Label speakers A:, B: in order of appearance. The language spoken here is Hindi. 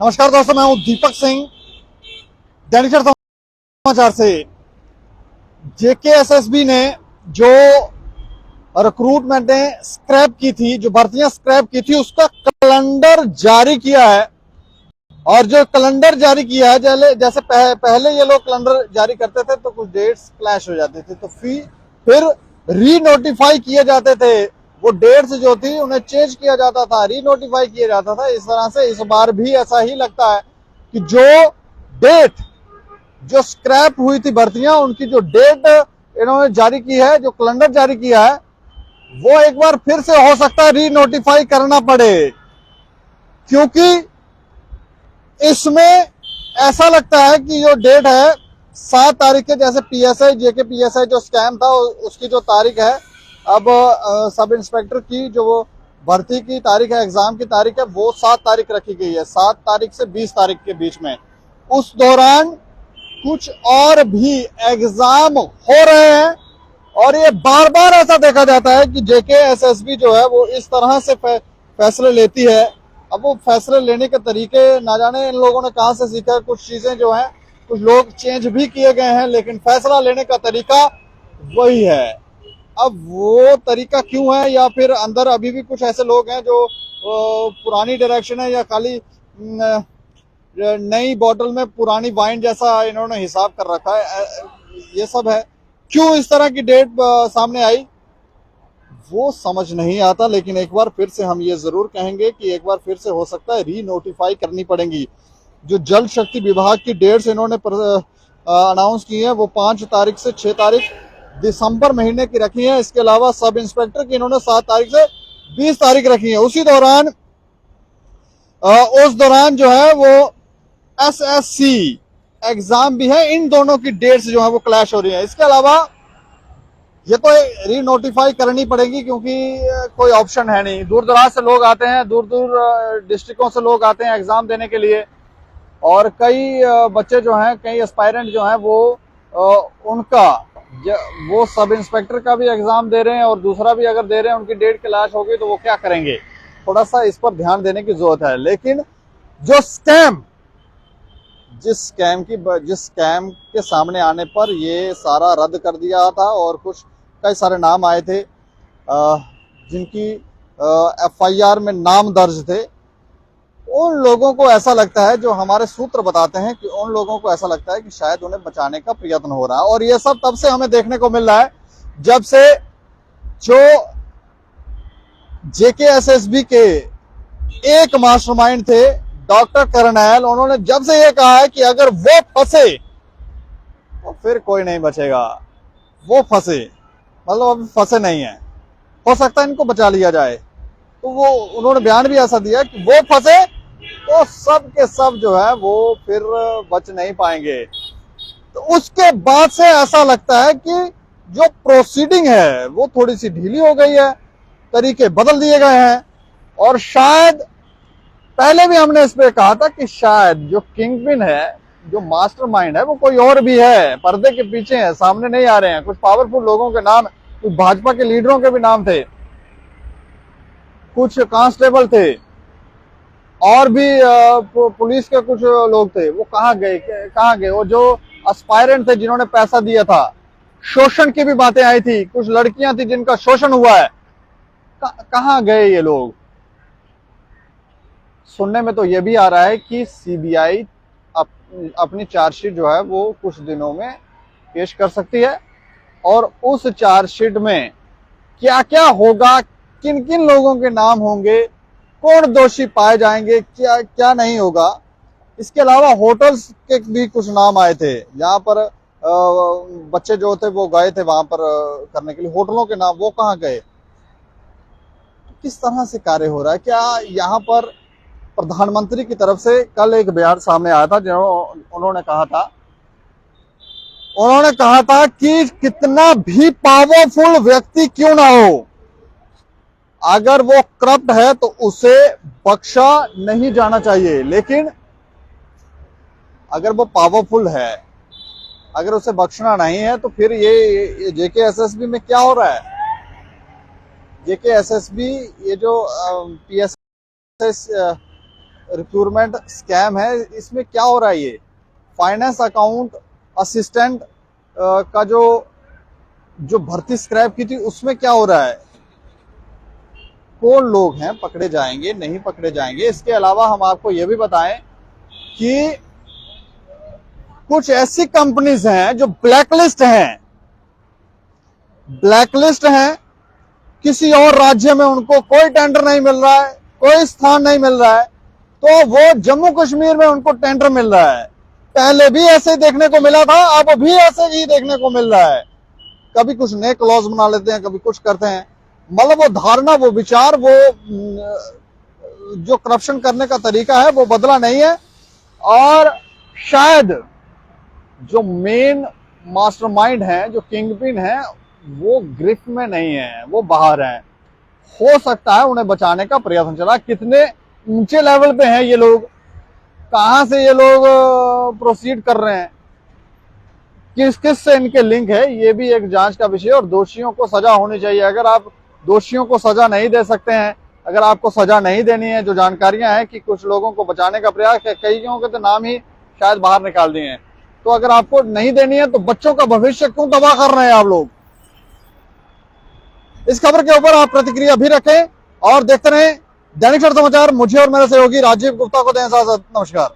A: नमस्कार दोस्तों, मैं हूं दीपक सिंह, दैनिक समाचार से। जेकेएसएसबी ने जो रिक्रूटमेंट स्क्रैप की थी, जो भर्तियां स्क्रैप की थी, उसका कैलेंडर जारी किया है। और जो कैलेंडर जारी किया है, जैसे पहले ये लोग कैलेंडर जारी करते थे तो कुछ डेट्स क्लैश हो जाते थे, तो फिर री-नोटिफाई किए जाते थे। वो डेट्स जो थी उन्हें चेंज किया जाता था, री-नोटिफाई किया जाता था। इस तरह से इस बार भी ऐसा ही लगता है कि जो स्क्रैप हुई थी भर्तियां, उनकी जो डेट इन्होंने जारी की है, जो कैलेंडर जारी किया है, वो एक बार फिर से हो सकता है री-नोटिफाई करना पड़े। क्योंकि इसमें ऐसा लगता है कि जो डेट है 7 तारीख के, जैसे पीएसआई जेके पीएसआई जो स्कैम था उसकी जो तारीख है, अब सब इंस्पेक्टर की जो वो भर्ती की तारीख है, एग्जाम की तारीख है, वो 7 तारीख रखी गई है, 7 तारीख से 20 तारीख के बीच में। उस दौरान कुछ और भी एग्जाम हो रहे हैं और ये बार बार ऐसा देखा जाता है कि जेकेएसएसबी जो है वो इस तरह से फैसले लेती है। अब वो फैसले लेने के तरीके ना जाने इन लोगों ने कहां से सीखा है। कुछ चीजें जो हैं कुछ लोग चेंज भी किए गए हैं, लेकिन फैसला लेने का तरीका वही है। अब वो तरीका क्यों है, या फिर अंदर अभी भी कुछ ऐसे लोग हैं जो पुरानी डायरेक्शन है, या खाली नई बोतल में पुरानी वाइन जैसा इन्होंने हिसाब कर रखा है, ये सब है। क्यों इस तरह की डेट सामने आई वो समझ नहीं आता। लेकिन एक बार फिर से हम ये जरूर कहेंगे कि एक बार फिर से हो सकता है री नोटिफाई करनी पड़ेगी। जो जल शक्ति विभाग की डेट्स इन्होंने अनाउंस की है वो 5 तारीख से 6 तारीख दिसंबर महीने की रखी है। इसके अलावा सब इंस्पेक्टर की इन्होंने 7 तारीख से 20 तारीख रखी है। उस दौरान जो है वो एसएससी एग्जाम भी है। इन दोनों की डेट्स जो है वो क्लैश हो रही है। इसके अलावा ये तो री नोटिफाई करनी पड़ेगी, क्योंकि कोई ऑप्शन है नहीं। दूर दराज से लोग आते हैं, दूर दूर डिस्ट्रिक्टों से लोग आते हैं एग्जाम देने के लिए, और कई बच्चे जो हैं, कई एस्पायरेंट जो हैं वो सब इंस्पेक्टर का भी एग्जाम दे रहे हैं और दूसरा भी अगर दे रहे हैं, उनकी डेट क्लैश हो गई तो वो क्या करेंगे। थोड़ा सा इस पर ध्यान देने की जरूरत है। लेकिन जो जिस स्कैम के सामने आने पर ये सारा रद्द कर दिया था, और कुछ कई सारे नाम आए थे जिनकी एफआईआर में नाम दर्ज थे, उन लोगों को ऐसा लगता है, जो हमारे सूत्र बताते हैं कि उन लोगों को ऐसा लगता है कि शायद उन्हें बचाने का प्रयत्न हो रहा है। और ये सब तब से हमें देखने को मिल रहा है जब से जो जेकेएसएसबी के एक मास्टरमाइंड थे डॉक्टर करनैल, उन्होंने जब से ये कहा है कि अगर वो फंसे तो फिर कोई नहीं बचेगा। वो फंसे मतलब अभी फंसे नहीं है, हो सकता है इनको बचा लिया जाए। तो वो उन्होंने बयान भी ऐसा दिया कि वो फंसे तो सब के सब जो है वो फिर बच नहीं पाएंगे। तो उसके बाद से ऐसा लगता है कि जो प्रोसीडिंग है वो थोड़ी सी ढीली हो गई है, तरीके बदल दिए गए हैं। और शायद पहले भी हमने इस पे कहा था कि शायद जो किंगपिन है, जो मास्टरमाइंड है, वो कोई और भी है, पर्दे के पीछे है, सामने नहीं आ रहे हैं। कुछ पावरफुल लोगों के नाम, कुछ भाजपा के लीडरों के भी नाम थे, कुछ कांस्टेबल थे, और भी पुलिस के कुछ लोग थे। वो कहाँ गए वो जो एस्पायरेंट थे जिन्होंने पैसा दिया था। शोषण की भी बातें आई थी, कुछ लड़कियां थी जिनका शोषण हुआ है, कहाँ गए ये लोग। सुनने में तो ये भी आ रहा है कि सीबीआई अपनी चार्जशीट जो है वो कुछ दिनों में पेश कर सकती है, और उस चार्जशीट में क्या क्या होगा, किन किन लोगों के नाम होंगे, कौन दोषी पाए जाएंगे, क्या क्या नहीं होगा। इसके अलावा होटल्स के भी कुछ नाम आए थे जहां पर बच्चे जो थे वो गए थे वहां पर करने के लिए। होटलों के नाम वो कहाँ गए, किस तरह से कार्य हो रहा है। क्या यहाँ पर प्रधानमंत्री की तरफ से कल एक बयान सामने आया था, उन्होंने कहा था कि कितना भी पावरफुल व्यक्ति क्यों ना हो, अगर वो करप्ट है तो उसे बख्शा नहीं जाना चाहिए। लेकिन अगर वो पावरफुल है, अगर उसे बख्शना नहीं है, तो फिर ये जेकेएसएसबी में क्या हो रहा है। जेकेएसएसबी ये जो पीएसएस रिक्रूटमेंट स्कैम है। इसमें क्या हो रहा है, ये फाइनेंस अकाउंट असिस्टेंट का जो भर्ती स्क्रैप की थी उसमें क्या हो रहा है, कौन लोग हैं पकड़े जाएंगे नहीं पकड़े जाएंगे। इसके अलावा हम आपको यह भी बताएं कि कुछ ऐसी कंपनीज हैं जो ब्लैकलिस्ट हैं, किसी और राज्य में उनको कोई टेंडर नहीं मिल रहा है, कोई स्थान नहीं मिल रहा है, तो वो जम्मू कश्मीर में उनको टेंडर मिल रहा है। पहले भी ऐसे ही देखने को मिला था, अब भी ऐसे ही देखने को मिल रहा है। कभी कुछ नए क्लॉज बना लेते हैं, कभी कुछ करते हैं। मतलब वो धारणा, वो विचार, वो जो करप्शन करने का तरीका है वो बदला नहीं है। और शायद जो मेन मास्टरमाइंड है, जो किंगपिन है, वो गिरफ्त में नहीं है, वो बाहर है। हो सकता है उन्हें बचाने का प्रयत्न चला। कितने ऊंचे लेवल पे हैं ये लोग, कहां से ये लोग प्रोसीड कर रहे हैं, किस किस से इनके लिंक है, ये भी एक जांच का विषय है। और दोषियों को सजा होनी चाहिए। अगर आप दोषियों को सजा नहीं दे सकते हैं, अगर आपको सजा नहीं देनी है, जो जानकारियां हैं कि कुछ लोगों को बचाने का प्रयास, कईयों के तो नाम ही शायद बाहर निकाल दिए हैं, तो अगर आपको नहीं देनी है तो बच्चों का भविष्य क्यों तबाह कर रहे हैं आप लोग। इस खबर के ऊपर आप प्रतिक्रिया भी रखें और देखते रहें दैनिक सवेरा समाचार। मुझे और मेरे सहयोगी राजीव गुप्ता को दें इजाजत। नमस्कार।